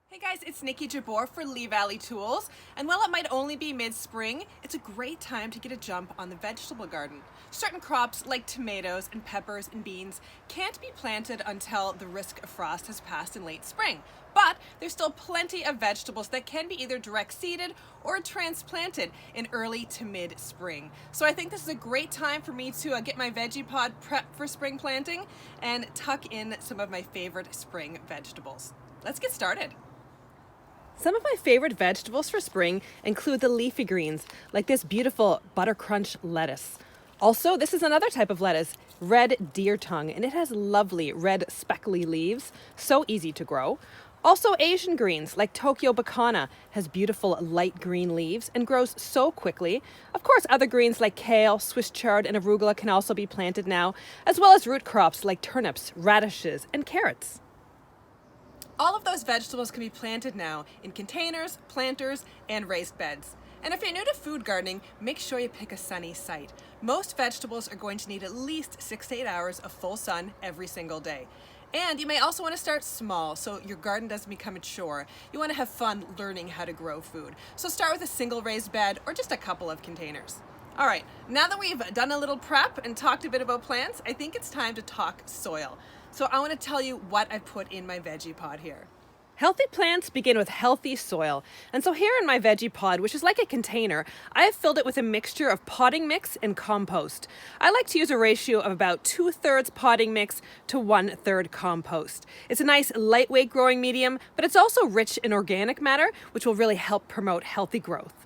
Hey guys, it's Nikki Jabor for Lee Valley Tools, and while it might only be mid-spring, it's a great time to get a jump on the vegetable garden. Certain crops like tomatoes and peppers and beans can't be planted until the risk of frost has passed in late spring, but there's still plenty of vegetables that can be either direct seeded or transplanted in early to mid-spring. So I think this is a great time for me to get my veggie pod prepped for spring planting and tuck in some of my favorite spring vegetables. Let's get started. Some of my favorite vegetables for spring include the leafy greens, like this beautiful butter crunch lettuce. Also, this is another type of lettuce, red deer tongue, and it has lovely red speckly leaves, so easy to grow. Also, Asian greens like Tokyo Bacana has beautiful light green leaves and grows so quickly. Of course, other greens like kale, Swiss chard, and arugula can also be planted now, as well as root crops like turnips, radishes, and carrots. All of those vegetables can be planted now in containers, planters, and raised beds. And if you're new to food gardening, make sure you pick a sunny site. Most vegetables are going to need at least 6 to 8 hours of full sun every single day. And you may also want to start small so your garden doesn't become a chore. You want to have fun learning how to grow food. So start with a single raised bed or just a couple of containers. All right, now that we've done a little prep and talked a bit about plants, I think it's time to talk soil. So I want to tell you what I put in my veggie pod here. Healthy plants begin with healthy soil. And so here in my veggie pod, which is like a container, I have filled it with a mixture of potting mix and compost. I like to use a ratio of about 2/3 potting mix to 1/3 compost. It's a nice lightweight growing medium, but it's also rich in organic matter, which will really help promote healthy growth.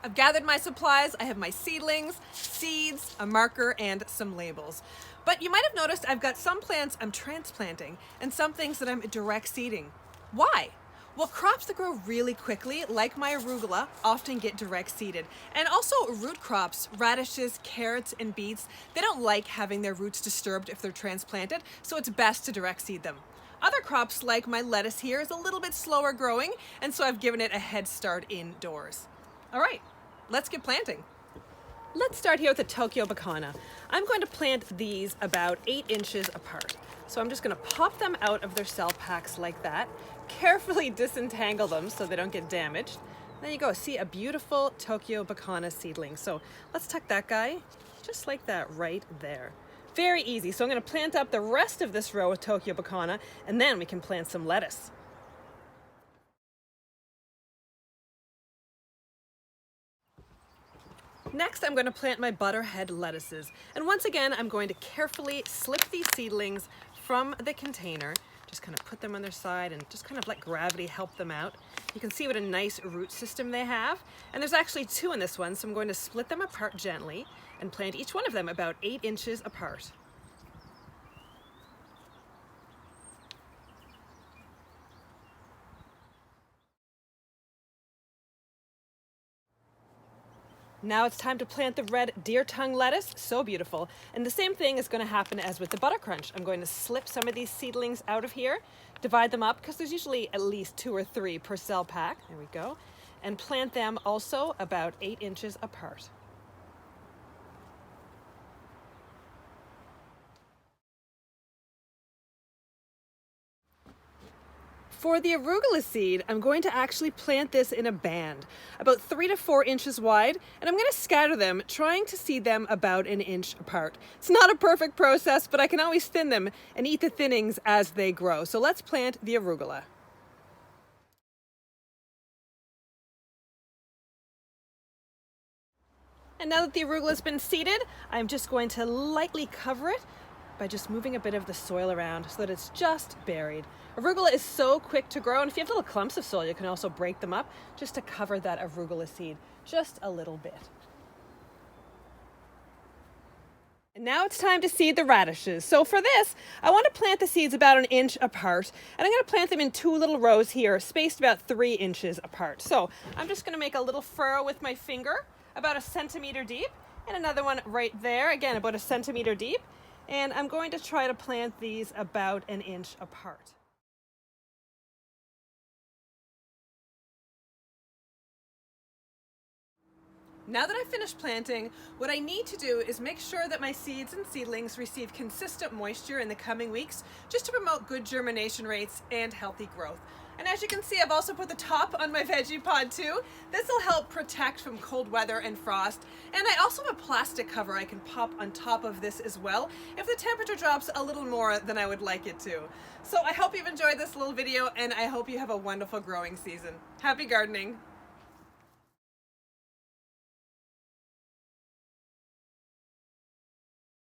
I've gathered my supplies. I have my seedlings, seeds, a marker, and some labels. But you might have noticed I've got some plants I'm transplanting and some things that I'm direct seeding. Why? Well, crops that grow really quickly, like my arugula, often get direct seeded. And also root crops, radishes, carrots, and beets, they don't like having their roots disturbed if they're transplanted, so it's best to direct seed them. Other crops, like my lettuce here, is a little bit slower growing, and so I've given it a head start indoors. All right, let's get planting. Let's start here with the Tokyo Bacana. I'm going to plant these about 8 inches apart. So I'm just going to pop them out of their cell packs like that, carefully disentangle them so they don't get damaged. There you go, see a beautiful Tokyo Bacana seedling. So let's tuck that guy just like that right there. Very easy. So I'm going to plant up the rest of this row with Tokyo Bacana, and then we can plant some lettuce. Next, I'm going to plant my Butterhead lettuces. And once again, I'm going to carefully slip these seedlings from the container. Just kind of put them on their side and just kind of let gravity help them out. You can see what a nice root system they have. And there's actually 2 in this one, so I'm going to split them apart gently and plant each one of them about 8 inches apart. Now it's time to plant the red deer tongue lettuce, so beautiful. And the same thing is going to happen as with the butter crunch. I'm going to slip some of these seedlings out of here, divide them up, because there's usually at least 2 or 3 per cell pack. There we go. And plant them also about 8 inches apart. For the arugula seed, I'm going to actually plant this in a band, about 3 to 4 inches wide, and I'm going to scatter them, trying to seed them about 1 inch apart. It's not a perfect process, but I can always thin them and eat the thinnings as they grow. So let's plant the arugula. And now that the arugula has been seeded, I'm just going to lightly cover it by just moving a bit of the soil around so that it's just buried. Arugula is so quick to grow, and if you have little clumps of soil, you can also break them up just to cover that arugula seed just a little bit. And now it's time to seed the radishes. So for this, I want to plant the seeds about 1 inch apart, and I'm going to plant them in 2 little rows here, spaced about 3 inches apart. So I'm just going to make a little furrow with my finger, about 1 centimeter deep, and another one right there, again about 1 centimeter deep. And I'm going to try to plant these about 1 inch apart. Now that I've finished planting, what I need to do is make sure that my seeds and seedlings receive consistent moisture in the coming weeks, just to promote good germination rates and healthy growth. And as you can see, I've also put the top on my veggie pod too. This will help protect from cold weather and frost. And I also have a plastic cover I can pop on top of this as well if the temperature drops a little more than I would like it to. So I hope you've enjoyed this little video, and I hope you have a wonderful growing season. Happy gardening!